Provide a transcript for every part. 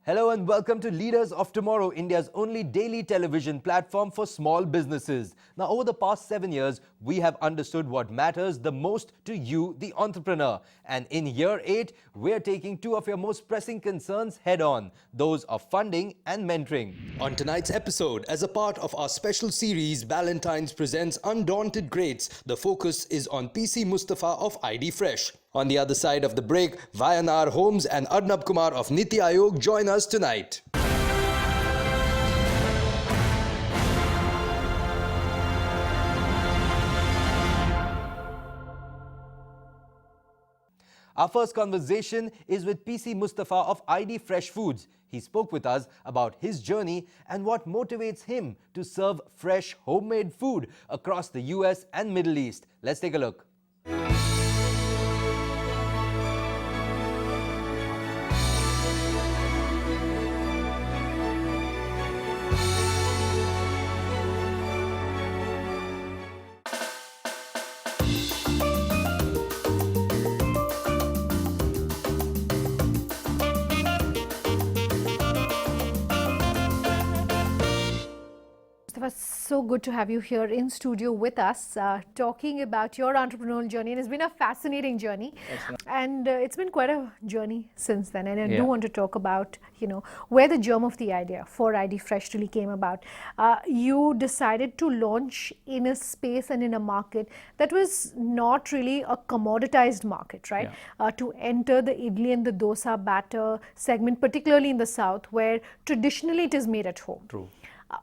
Hello and welcome to Leaders of Tomorrow, India's only daily television platform for small businesses. Now, over the past 7 years, we have understood what matters the most to you, the entrepreneur. And in year 8, we're taking two of your most pressing concerns head on, those of funding and mentoring. On tonight's episode, as a part of our special series, Valentine's presents Undaunted Greats, the focus is on PC Musthafa of ID Fresh. On the other side of the break, Vianaar Homes and Arnab Kumar of NITI Aayog join us tonight. Our first conversation is with PC Musthafa of ID Fresh Foods. He spoke with us about his journey and what motivates him to serve fresh homemade food across the US and Middle East. Let's take a look. It was so good to have you here in studio with us, talking about your entrepreneurial journey. And it's been a fascinating journey. And it's been quite a journey since then. And I do want to talk about, where the germ of the idea for ID Fresh really came about. You decided to launch in a space and in a market that was not really a commoditized market, right? To enter the idli and the dosa batter segment, particularly in the South, where traditionally it is made at home. True.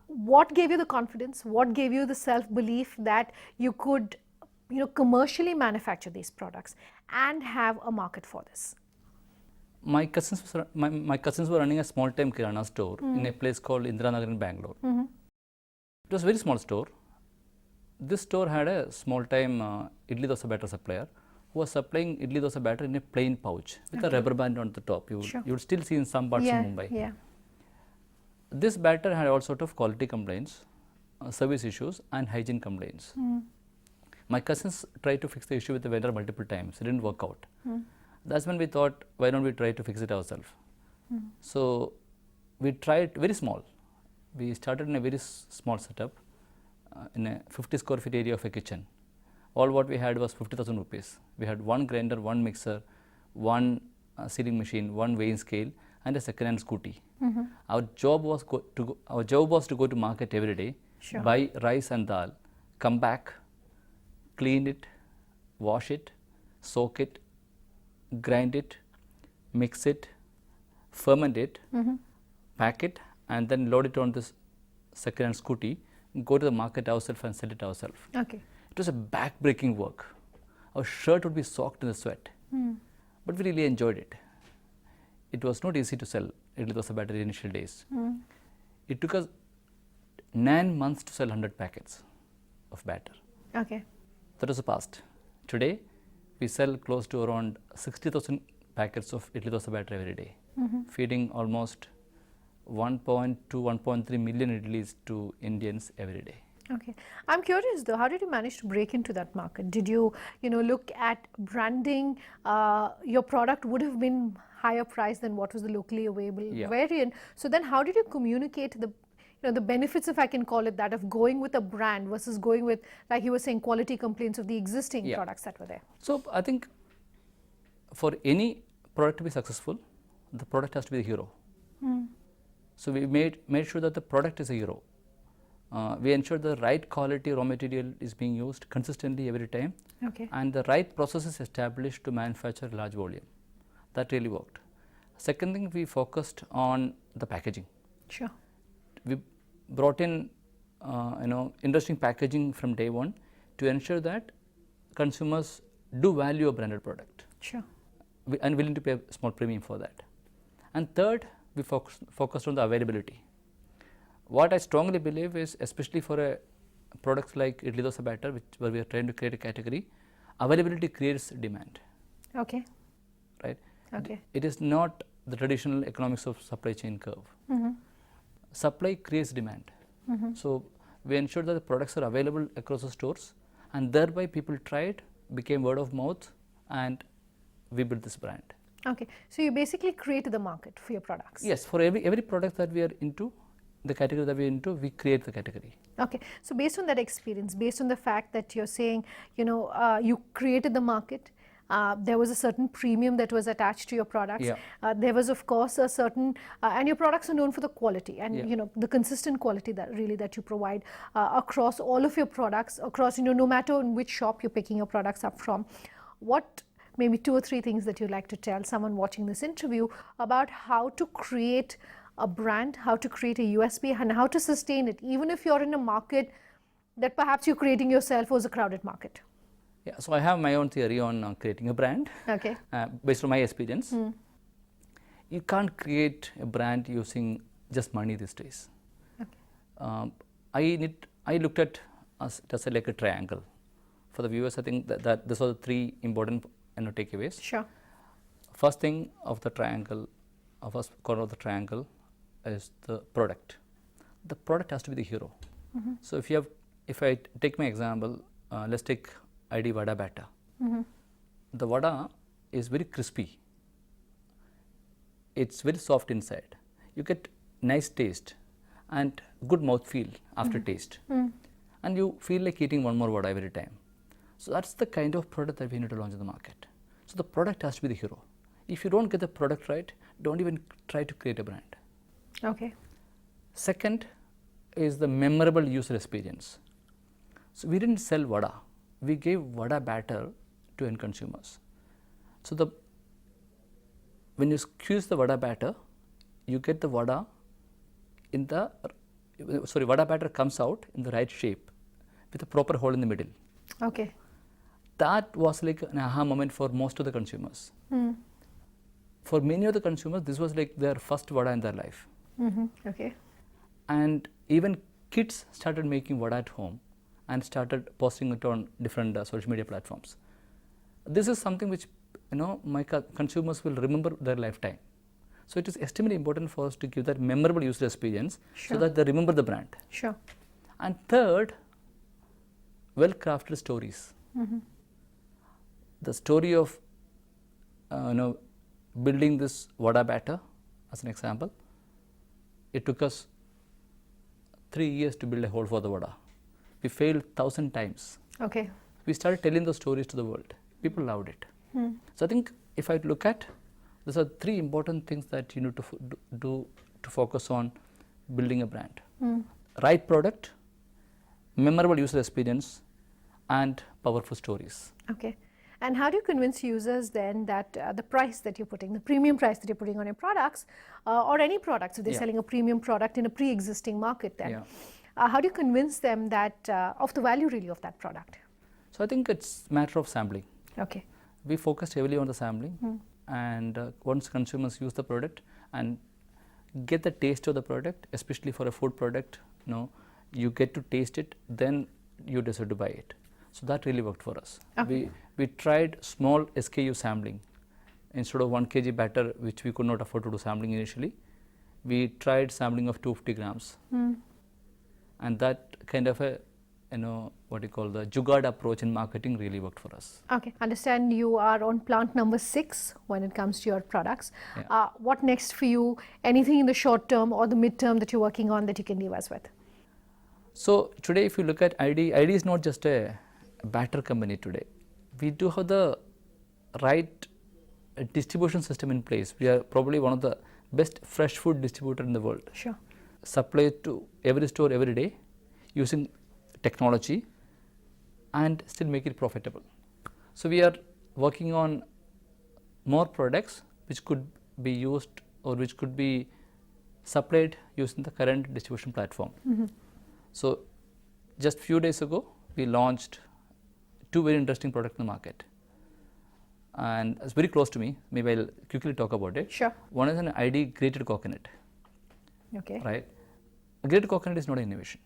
What gave you the confidence? What gave you the self-belief that you could, commercially manufacture these products and have a market for this? My cousins were running a small-time kirana store in a place called Indiranagar in Bangalore. It was a very small store. This store had a small-time idli dosa batter supplier who was supplying idli dosa batter in a plain pouch with a rubber band on the top. You would still see in some parts of Mumbai. This batter had all sort of quality complaints, service issues and hygiene complaints. My cousins tried to fix the issue with the vendor multiple times. It didn't work out. That's when we thought, why don't we try to fix it ourselves? So we tried very small. We started in a very small setup in a 50 square feet area of a kitchen. All what we had was 50,000 rupees. We had one grinder, one mixer, one sealing machine, one weighing scale and a second-hand scooty. Our job was to go to market every day, buy rice and dal, come back, clean it, wash it, soak it, grind it, mix it, ferment it, pack it, and then load it on this second-hand scooty, go to the market ourselves and sell it ourselves. Okay. It was a back-breaking work. Our shirt would be soaked in the sweat, but we really enjoyed it. It was not easy to sell idli dosa batter in initial days. It took us 9 months to sell 100 packets of batter. Okay. That was the past. Today, we sell close to around 60,000 packets of idli dosa batter every day, feeding almost 1.2, 1.3 million idlis to Indians every day. Okay. I'm curious though, how did you manage to break into that market? Did you, look at branding? Your product would have been higher price than what was the locally available variant. So then how did you communicate the benefits, if I can call it that, of going with a brand versus going with, like you were saying, quality complaints of the existing products that were there? So I think for any product to be successful, the product has to be the hero. So we made sure that the product is a hero. We ensured the right quality raw material is being used consistently every time, and the right process is established to manufacture large volume. That really worked. Second thing, we focused on the packaging. Sure. We brought in, interesting packaging from day one to ensure that consumers do value a branded product. Sure. And willing to pay a small premium for that. And third, we focused on the availability. What I strongly believe is, especially for products like idli dosa batter, where we are trying to create a category, availability creates demand. Okay. Right? Okay. It is not the traditional economics of supply chain curve. Supply creates demand. So we ensure that the products are available across the stores, and thereby people tried, became word of mouth, and we built this brand. Okay, so you basically created the market for your products. Yes, for every product that we are into, the category that we are into, we create the category. Okay, so based on that experience, based on the fact that you're saying, you created the market, there was a certain premium that was attached to your products. Yeah. There was, of course, a certain, and your products are known for the quality and Yeah. the consistent quality that you provide across all of your products, across no matter in which shop you're picking your products up from. What maybe 2 or 3 things that you'd like to tell someone watching this interview about how to create a brand, how to create a USP, and how to sustain it, even if you're in a market that perhaps you're creating yourself was a crowded market? Yeah, so I have my own theory on creating a brand. Okay. Based on my experience. You can't create a brand using just money these days. Okay. I looked at us just like a triangle. For the viewers, I think that these are the 3 important takeaways. Sure. First thing of the triangle, first corner of the triangle is the product. The product has to be the hero. So if I take my example, let's take ID Vada Batter. The vada is very crispy. It's very soft inside. You get nice taste and good mouthfeel after taste. And you feel like eating one more vada every time. So that's the kind of product that we need to launch in the market. So the product has to be the hero. If you don't get the product right, don't even try to create a brand. Okay. Second is the memorable user experience. So we didn't sell vada. We gave vada batter to end consumers. So when you squeeze the vada batter, you get the vada in the, vada batter comes out in the right shape with a proper hole in the middle. Okay. That was like an aha moment for most of the consumers. For many of the consumers, this was like their first vada in their life. Okay. And even kids started making vada at home and started posting it on different social media platforms. This is something which my consumers will remember their lifetime. So it is extremely important for us to give that memorable user experience so that they remember the brand. Sure. And third, well-crafted stories. The story of building this vada batter, as an example, it took us 3 years to build a hole for the vada. We failed 1,000 times. Okay. We started telling those stories to the world. People loved it. So I think if I look at, these are 3 important things that you need to do to focus on building a brand. Right product, memorable user experience, and powerful stories. Okay. And how do you convince users then that the price that you're putting, the premium price that you're putting on your products, or any products, if they're selling a premium product in a pre-existing market then, how do you convince them that of the value really of that product? So I think it's a matter of sampling. Okay. We focused heavily on the sampling, and once consumers use the product and get the taste of the product, especially for a food product, you get to taste it, then you decide to buy it. So that really worked for us. Okay. We tried small SKU sampling. Instead of 1 kg batter, which we could not afford to do sampling initially, we tried sampling of 250 grams. And that kind of a, what you call the jugaad approach in marketing really worked for us. Okay. Understand you are on plant number 6 when it comes to your products. What next for you? Anything in the short term or the mid term that you're working on that you can leave us with? So today, if you look at ID is not just a batter company today. We do have the right distribution system in place. We are probably one of the best fresh food distributor in the world. Sure. Supply to every store every day using technology and still make it profitable. So we are working on more products which could be used or which could be supplied using the current distribution platform. So just few days ago, we launched 2 very interesting products in the market. And it's very close to me. Maybe I'll quickly talk about it. Sure. One is an ID grated coconut. Okay. Right? A grated coconut is not an innovation.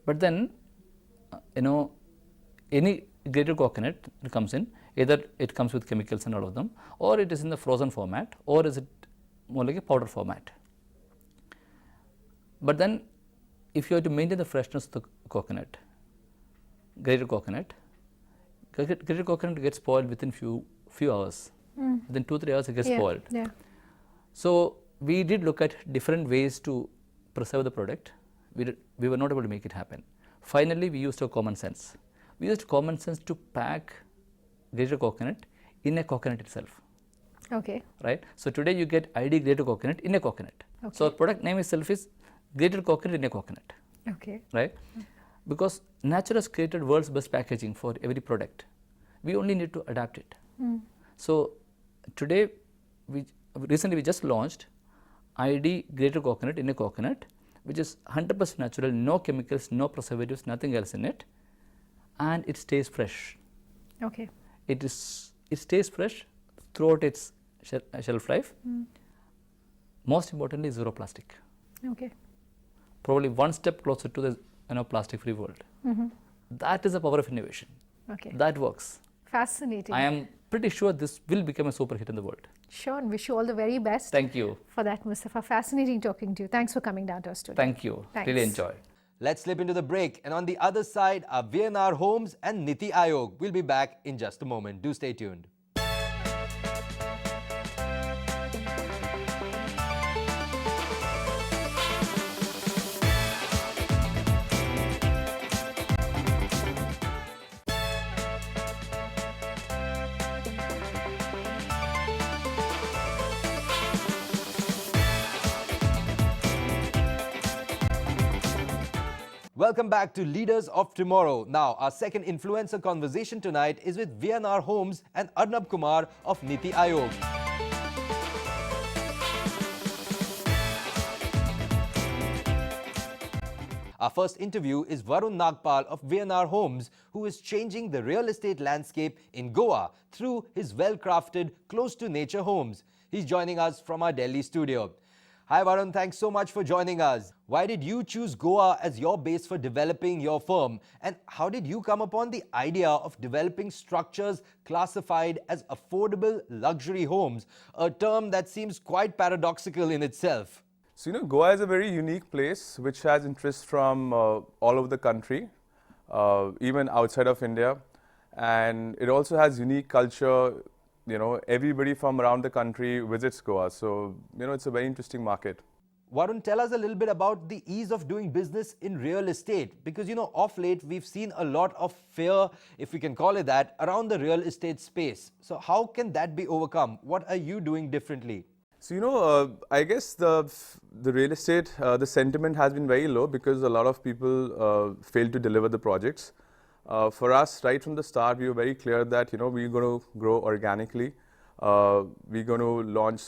But then, any grated coconut that comes in, either it comes with chemicals and all of them, or it is in the frozen format, or is it more like a powder format. But then, if you have to maintain the freshness of the coconut, grated coconut gets spoiled within few hours. Within 2-3 hours, it gets Yeah. spoiled. Yeah. So we did look at different ways to preserve the product. We were not able to make it happen. Finally, we used our common sense. We used common sense to pack grated coconut in a coconut itself, Okay. right? So today you get ID grated coconut in a coconut. So our product name itself is grated coconut in a coconut, Okay. right? Because nature has created world's best packaging for every product. We only need to adapt it. So today, recently we just launched ID grated coconut in a coconut, which is 100% natural, no chemicals, no preservatives, nothing else in it, and it stays fresh. Okay. It stays fresh throughout its shelf life. Most importantly, zero plastic. Okay. Probably one step closer to the plastic-free world. That is the power of innovation. Okay. That works. Fascinating. I am pretty sure this will become a super hit in the world. Sure, and wish you all the very best. Thank you. For that, Musthafa. Fascinating talking to you. Thanks for coming down to our studio. Thank you. Thanks. Really enjoy. Let's slip into the break. And on the other side are VNR Homes and NITI Aayog. We'll be back in just a moment. Do stay tuned. Welcome back to Leaders of Tomorrow. Now, our second influencer conversation tonight is with Vianaar Homes and Arnab Kumar of NITI Aayog. Our first interview is Varun Nagpal of VNR Homes, who is changing the real estate landscape in Goa through his well-crafted, close-to-nature homes. He's joining us from our Delhi studio. Hi Varun, thanks so much for joining us. Why did you choose Goa as your base for developing your firm? And how did you come upon the idea of developing structures classified as affordable luxury homes, a term that seems quite paradoxical in itself? So, Goa is a very unique place which has interest from all over the country, even outside of India. And it also has unique culture. Everybody from around the country visits Goa. So, it's a very interesting market. Varun, tell us a little bit about the ease of doing business in real estate. Because, of late, we've seen a lot of fear, if we can call it that, around the real estate space. So how can that be overcome? What are you doing differently? So, I guess the real estate, the sentiment has been very low because a lot of people fail to deliver the projects. For us, right from the start, we were very clear that, we're going to grow organically. We're going to launch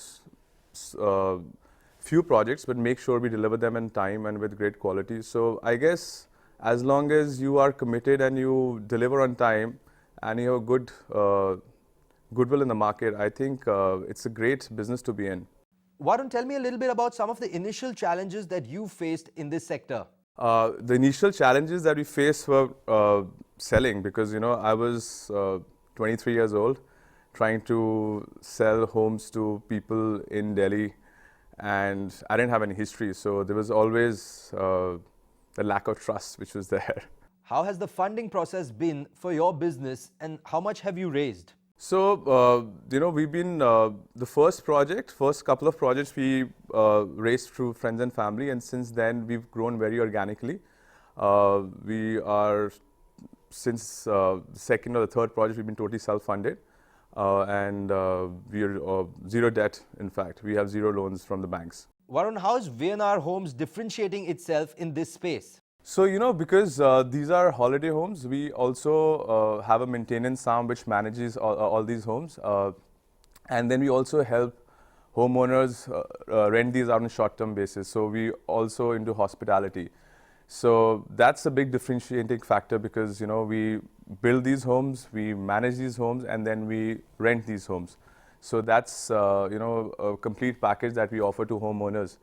few projects, but make sure we deliver them in time and with great quality. So I guess as long as you are committed and you deliver on time and you have good goodwill in the market, I think it's a great business to be in. Varun, tell me a little bit about some of the initial challenges that you faced in this sector. The initial challenges that we faced were selling because, I was 23 years old trying to sell homes to people in Delhi and I didn't have any history. So there was always the lack of trust which was there. How has the funding process been for your business and how much have you raised? So, we've been, the first couple of projects we raised through friends and family, and since then we've grown very organically. We are, since the second or the third project, we've been totally self-funded. And we are zero debt, in fact. We have zero loans from the banks. Varun, how is VNR Homes differentiating itself in this space? So, because these are holiday homes, we also have a maintenance arm which manages all these homes. And then we also help homeowners rent these out on a short-term basis. So we also into hospitality. So that's a big differentiating factor because, we build these homes, we manage these homes, and then we rent these homes. So that's, a complete package that we offer to homeowners.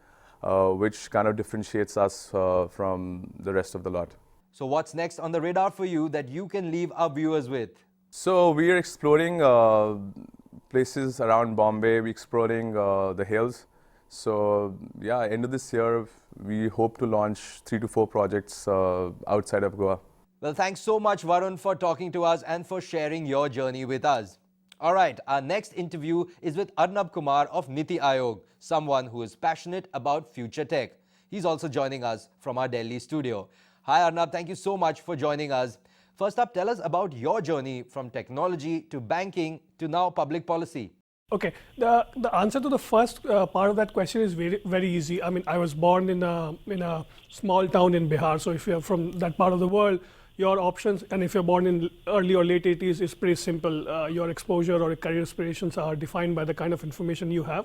Which kind of differentiates us from the rest of the lot. So what's next on the radar for you that you can leave our viewers with? So we are exploring places around Bombay, we're exploring the hills. So yeah, end of this year, we hope to launch 3 to 4 projects outside of Goa. Well, thanks so much, Varun, for talking to us and for sharing your journey with us. All right, our next interview is with Arnab Kumar of NITI Aayog, someone who is passionate about future tech. He's also joining us from our Delhi studio. Hi Arnab, thank you so much for joining us. First up, tell us about your journey from technology to banking to now public policy. Okay, the answer to the first part of that question is very easy. I mean, I was born in a small town in Bihar. So if you're from that part of the world, your options, and if you're born in early or late 80s, is pretty simple. Your exposure or career aspirations are defined by the kind of information you have.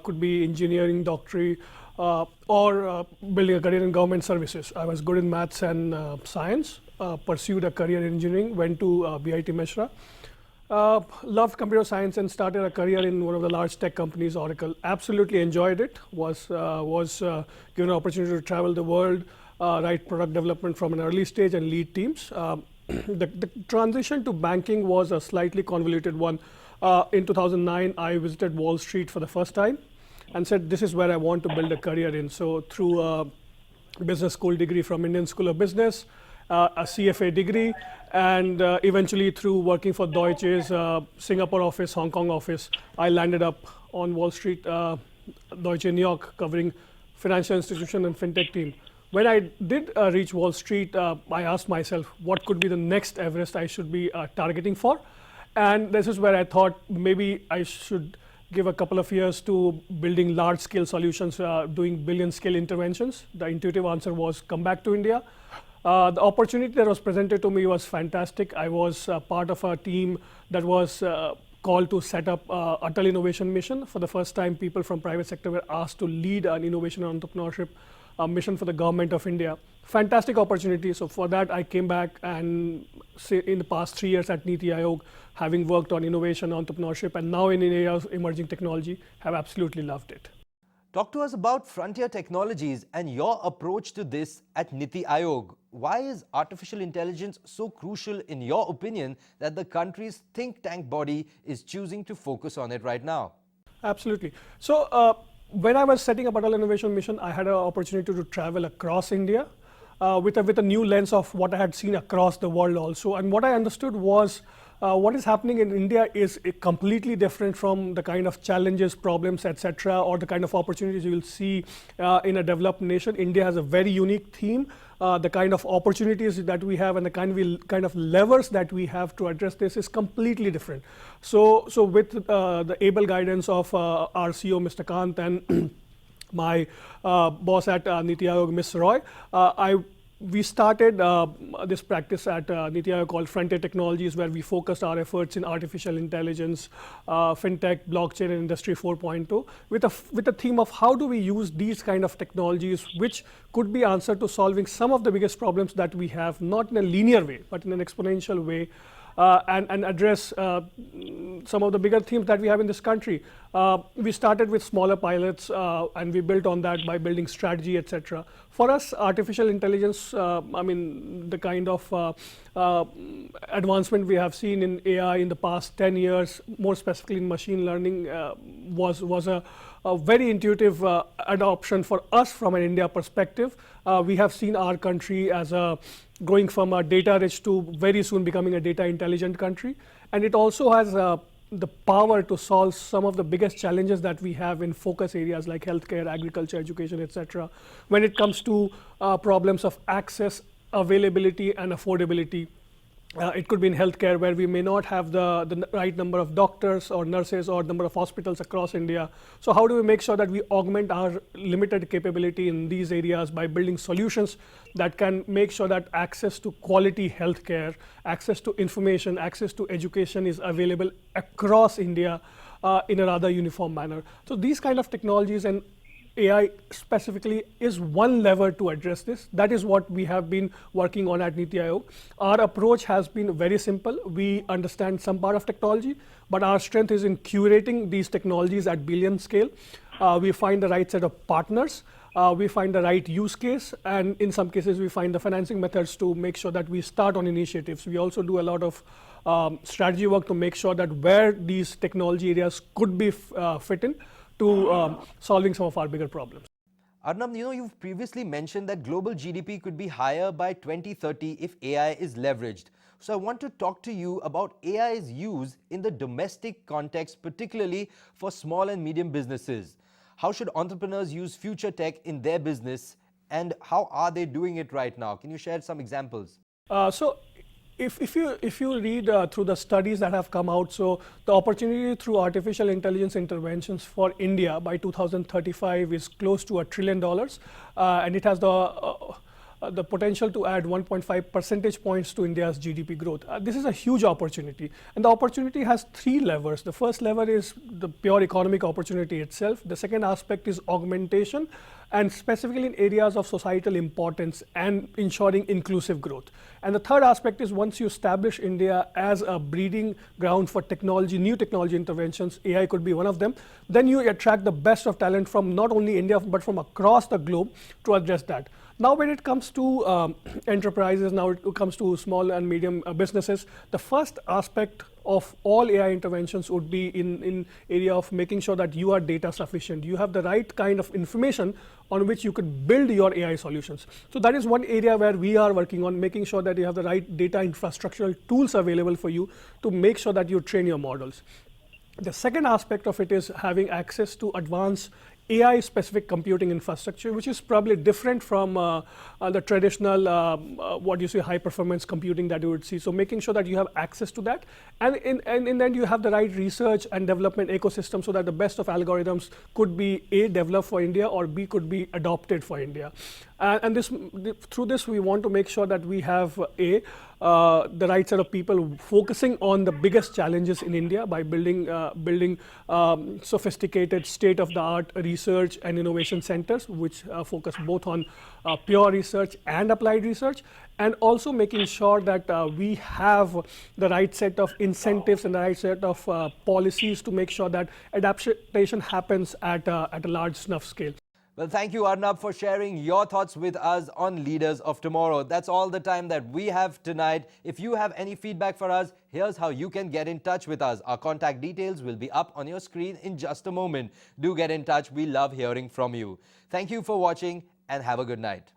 Could be engineering, doctorate, or building a career in government services. I was good in maths and science. Pursued a career in engineering. Went to BIT Mishra. Loved computer science and started a career in one of the large tech companies, Oracle. Absolutely enjoyed it. Was given an opportunity to travel the world, write product development from an early stage and lead teams. The transition to banking was a slightly convoluted one. In 2009, I visited Wall Street for the first time and said, this is where I want to build a career in. So through a business school degree from Indian School of Business, a CFA degree, and eventually through working for Deutsche's Singapore office, Hong Kong office, I landed up on Wall Street, Deutsche New York, covering financial institution and fintech team. When I did reach Wall Street, I asked myself, what could be the next Everest I should be targeting for? And this is where I thought maybe I should give a couple of years to building large-scale solutions, doing billion-scale interventions. The intuitive answer was come back to India. The opportunity that was presented to me was fantastic. I was part of a team that was called to set up Atal Innovation Mission. For the first time, people from private sector were asked to lead an innovation and entrepreneurship mission for the government of India. Fantastic opportunity. So for that, I came back and in the past 3 years at NITI Aayog, having worked on innovation, entrepreneurship, and now in areas of emerging technology, have absolutely loved it. Talk to us about frontier technologies and your approach to this at NITI Aayog. Why is artificial intelligence so crucial in your opinion that the country's think tank body is choosing to focus on it right now? Absolutely. So when I was setting up Atal Innovation Mission, I had an opportunity to travel across India with a new lens of what I had seen across the world also. And what I understood was what is happening in India is completely different from the kind of challenges, problems, etc., or the kind of opportunities you will see in a developed nation. India has a very unique theme. The kind of opportunities that we have and the kind of levers that we have to address this is completely different. So with the able guidance of our CEO, Mr. Kant, and my boss at NITI Aayog, Ms. Roy, we started this practice at NITI Aayog called Frontier Technologies, where we focused our efforts in artificial intelligence, fintech, blockchain, and Industry 4.0, with a theme of how do we use these kind of technologies, which could be answer to solving some of the biggest problems that we have, not in a linear way, but in an exponential way, and address some of the bigger themes that we have in this country. We started with smaller pilots and we built on that by building strategy, etc. For us, artificial intelligence, I mean, the kind of advancement we have seen in AI in the past 10 years, more specifically in machine learning, was a very intuitive adoption for us from an India perspective. We have seen our country as growing from a data rich to very soon becoming a data intelligent country. And it also has the power to solve some of the biggest challenges that we have in focus areas like healthcare, agriculture, education, etc. When it comes to problems of access, availability, and affordability. It could be in healthcare, where we may not have the right number of doctors or nurses or number of hospitals across India. So how do we make sure that we augment our limited capability in these areas by building solutions that can make sure that access to quality healthcare, access to information, access to education is available across India in a rather uniform manner. So these kind of technologies and AI specifically is one lever to address this. That is what we have been working on at NITI Aayog. Our approach has been very simple. We understand some part of technology, but our strength is in curating these technologies at billion scale. We find the right set of partners. We find the right use case, and in some cases we find the financing methods to make sure that we start on initiatives. We also do a lot of strategy work to make sure that where these technology areas could be fit in to solving some of our bigger problems. Arnab, you've previously mentioned that global GDP could be higher by 2030 if AI is leveraged. So I want to talk to you about AI's use in the domestic context, particularly for small and medium businesses. How should entrepreneurs use future tech in their business, and how are they doing it right now? Can you share some examples? So if you read through the studies that have come out, so the opportunity through artificial intelligence interventions for India by 2035 is close to $1 trillion, and it has the potential to add 1.5 percentage points to India's GDP growth. This is a huge opportunity, and the opportunity has three levers. The first lever is the pure economic opportunity itself. The second aspect is augmentation, and specifically in areas of societal importance and ensuring inclusive growth. And the third aspect is once you establish India as a breeding ground for technology, new technology interventions, AI could be one of them, then you attract the best of talent from not only India but from across the globe to address that. Now when it comes to enterprises, now it comes to small and medium businesses, the first aspect of all AI interventions would be in area of making sure that you are data sufficient. You have the right kind of information on which you could build your AI solutions. So that is one area where we are working on, making sure that you have the right data infrastructural tools available for you to make sure that you train your models. The second aspect of it is having access to advanced AI-specific computing infrastructure, which is probably different from the traditional, what you say, high-performance computing that you would see. So making sure that you have access to that, and in then you have the right research and development ecosystem, so that the best of algorithms could be A, developed for India, or B, could be adopted for India. And through this, we want to make sure that we have the right set of people focusing on the biggest challenges in India by building sophisticated state-of-the-art research and innovation centers, which focus both on pure research and applied research, and also making sure that we have the right set of incentives and the right set of policies to make sure that adaptation happens at a large enough scale. Well, thank you, Arnab, for sharing your thoughts with us on Leaders of Tomorrow. That's all the time that we have tonight. If you have any feedback for us, here's how you can get in touch with us. Our contact details will be up on your screen in just a moment. Do get in touch. We love hearing from you. Thank you for watching and have a good night.